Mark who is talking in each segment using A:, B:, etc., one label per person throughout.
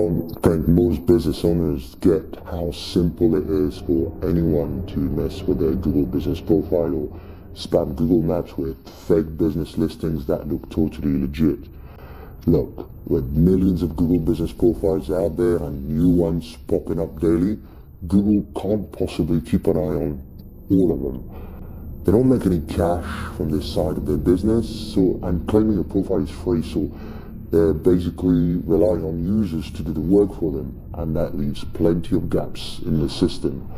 A: don't think most business owners get how simple it is for anyone to mess with their Google business profile or spam Google Maps with fake business listings that look totally legit. Look, with millions of Google business profiles out there and new ones popping up daily, Google can't possibly keep an eye on all of them. They don't make any cash from this side of their business, and claiming a profile is free, so they're basically relying on users to do the work for them, and that leaves plenty of gaps in the system.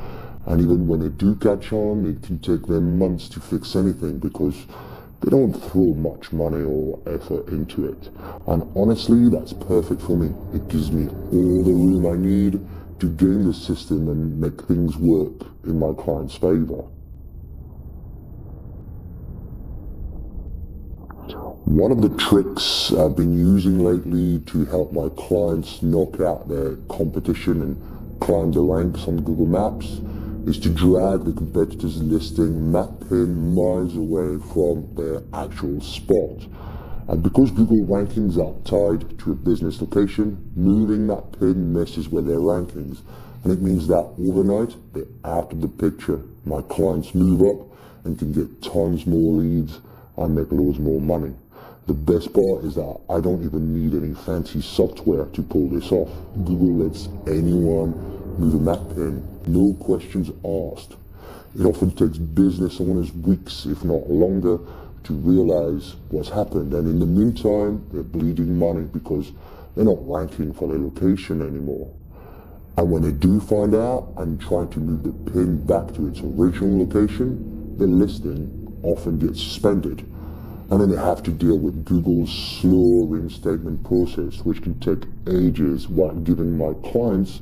A: And even when they do catch on, it can take them months to fix anything because they don't throw much money or effort into it. And honestly, that's perfect for me. It gives me all the room I need to game the system and make things work in my client's favor. One of the tricks I've been using lately to help my clients knock out their competition and climb the ranks on Google Maps is to drag the competitor's listing map pin miles away from their actual spot. And because Google rankings are tied to a business location, moving that pin messes with their rankings. And it means that overnight, they're out of the picture. My clients move up and can get tons more leads and make loads more money. The best part is that I don't even need any fancy software to pull this off. Google lets anyone move a map pin, no questions asked. It often takes business owners weeks, if not longer, to realize what's happened, and in the meantime, they're bleeding money because they're not ranking for their location anymore. And when they do find out and try to move the pin back to its original location, the listing often gets suspended. And then they have to deal with Google's slow reinstatement process, which can take ages while giving my clients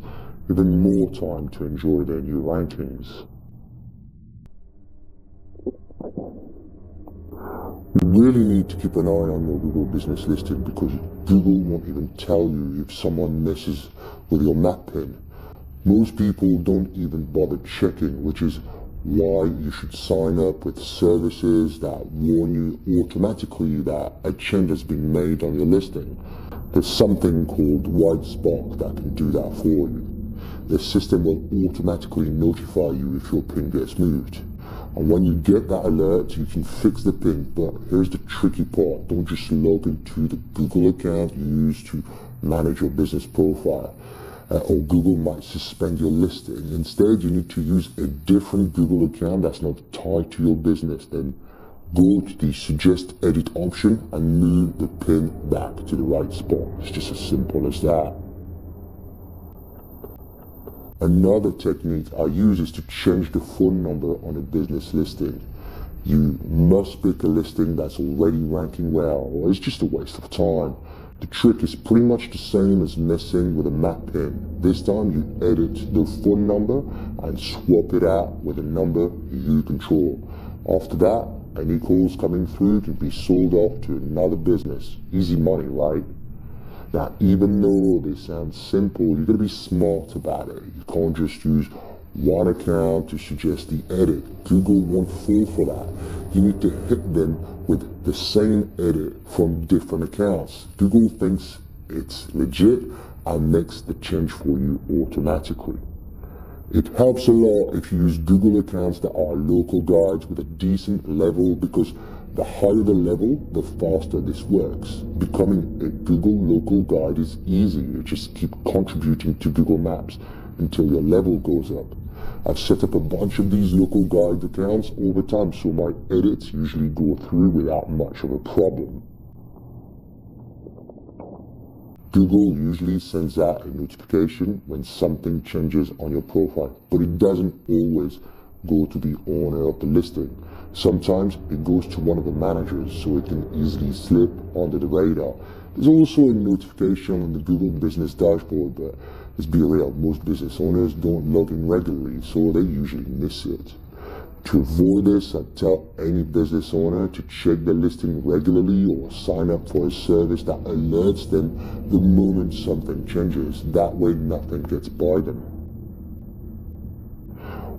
A: even more time to enjoy their new rankings. You really need to keep an eye on your Google business listing because Google won't even tell you if someone messes with your map pin. Most people don't even bother checking, which is why you should sign up with services that warn you automatically that a change has been made on your listing. There's something called White Spark that can do that for you. The system will automatically notify you if your pin gets moved. And when you get that alert, you can fix the pin, but here's the tricky part. Don't just log into the Google account you use to manage your business profile. Or Google might suspend your listing. Instead, you need to use a different Google account that's not tied to your business. Then go to the Suggest Edit option and move the pin back to the right spot. It's just as simple as that. Another technique I use is to change the phone number on a business listing. You must pick a listing that's already ranking well, or it's just a waste of time. The trick is pretty much the same as messing with a map pin. This time you edit the phone number and swap it out with a number you control. After that, any calls coming through can be sold off to another business. Easy money, right? Now, even though they sound simple, you've got to be smart about it. You can't just use one account to suggest the edit. Google won't fall for that. You need to hit them with the same edit from different accounts. Google thinks it's legit and makes the change for you automatically. It helps a lot if you use Google accounts that are local guides with a decent level, because the higher the level, the faster this works. Becoming a Google local guide is easy. You just keep contributing to Google Maps until your level goes up. I've set up a bunch of these local guide accounts over time, so my edits usually go through without much of a problem. Google usually sends out a notification when something changes on your profile, but it doesn't always go to the owner of the listing. Sometimes it goes to one of the managers, so it can easily slip under the radar. There's also a notification on the Google Business Dashboard, but let's be real, most business owners don't log in regularly, so they usually miss it. To avoid this, I tell any business owner to check their listing regularly or sign up for a service that alerts them the moment something changes. That way nothing gets by them.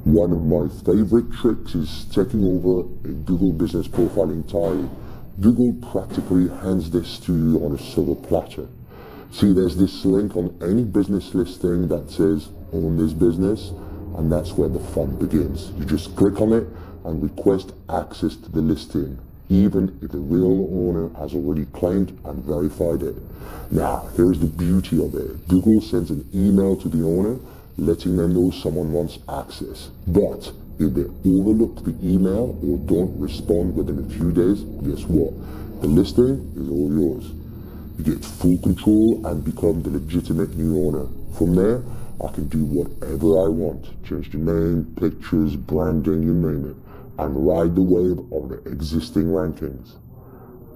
A: One of my favorite tricks is taking over a Google business profile entirely. Google practically hands this to you on a silver platter. See, there's this link on any business listing that says own this business, and that's where the fun begins. You just click on it and request access to the listing, even if the real owner has already claimed and verified it. Now, here's the beauty of it. Google sends an email to the owner letting them know someone wants access. But if they overlook the email or don't respond within a few days, guess what? The listing is all yours. You get full control and become the legitimate new owner. From there, I can do whatever I want. Change the name, pictures, branding, you name it, and ride the wave of the existing rankings.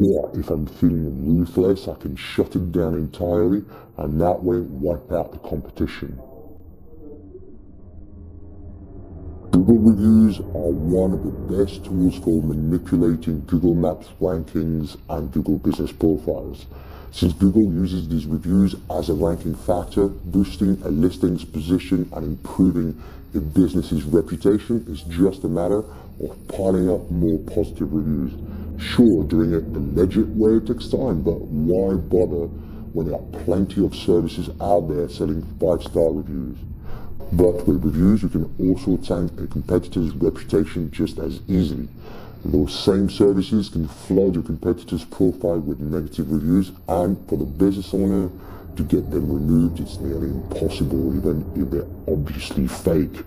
A: Or if I'm feeling ruthless, I can shut it down entirely and that way wipe out the competition. Google reviews are one of the best tools for manipulating Google Maps rankings and Google business profiles. Since Google uses these reviews as a ranking factor, boosting a listing's position and improving a business's reputation is just a matter of piling up more positive reviews. Sure, doing it the legit way takes time, but why bother when there are plenty of services out there selling 5-star reviews? But with reviews, you can also tank a competitor's reputation just as easily. Those same services can flood your competitor's profile with negative reviews, and for the business owner to get them removed, it's nearly impossible, even if they're obviously fake.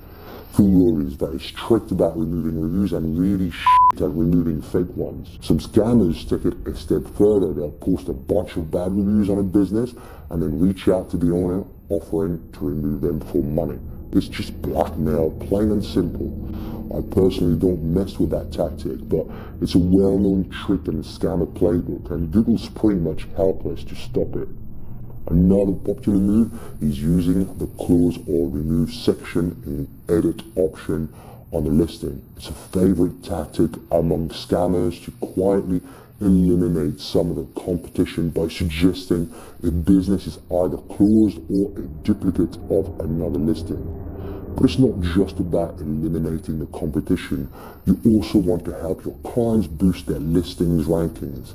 A: Google is very strict about removing reviews and really shit at removing fake ones. Some scammers take it a step further. They'll post a bunch of bad reviews on a business and then reach out to the owner offering to remove them for money. It's just blackmail, plain and simple. I personally don't mess with that tactic, but it's a well-known trick in the scammer playbook, and Google's pretty much helpless to stop it. Another popular move is using the close or remove section in the edit option on the listing. It's a favorite tactic among scammers to quietly eliminate some of the competition by suggesting a business is either closed or a duplicate of another listing. But it's not just about eliminating the competition. You also want to help your clients boost their listings rankings.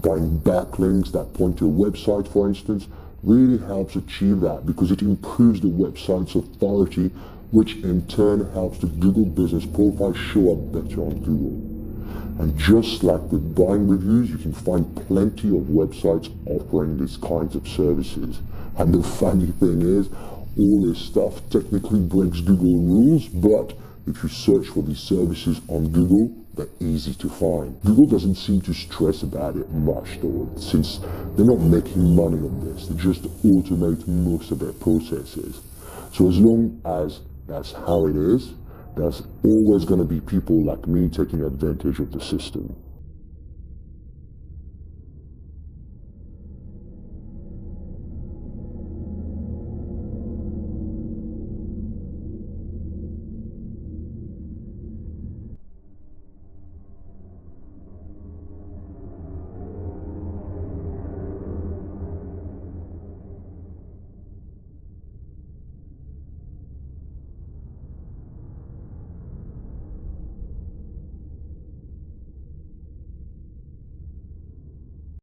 A: Buying backlinks that point to a website, for instance, really helps achieve that because it improves the website's authority, which in turn helps the Google business profile show up better on Google. And just like with buying reviews, you can find plenty of websites offering these kinds of services. And the funny thing is, all this stuff technically breaks Google rules, but if you search for these services on Google, they're easy to find. Google doesn't seem to stress about it much though, since they're not making money on this. They just automate most of their processes. So as long as that's how it is, there's always going to be people like me taking advantage of the system.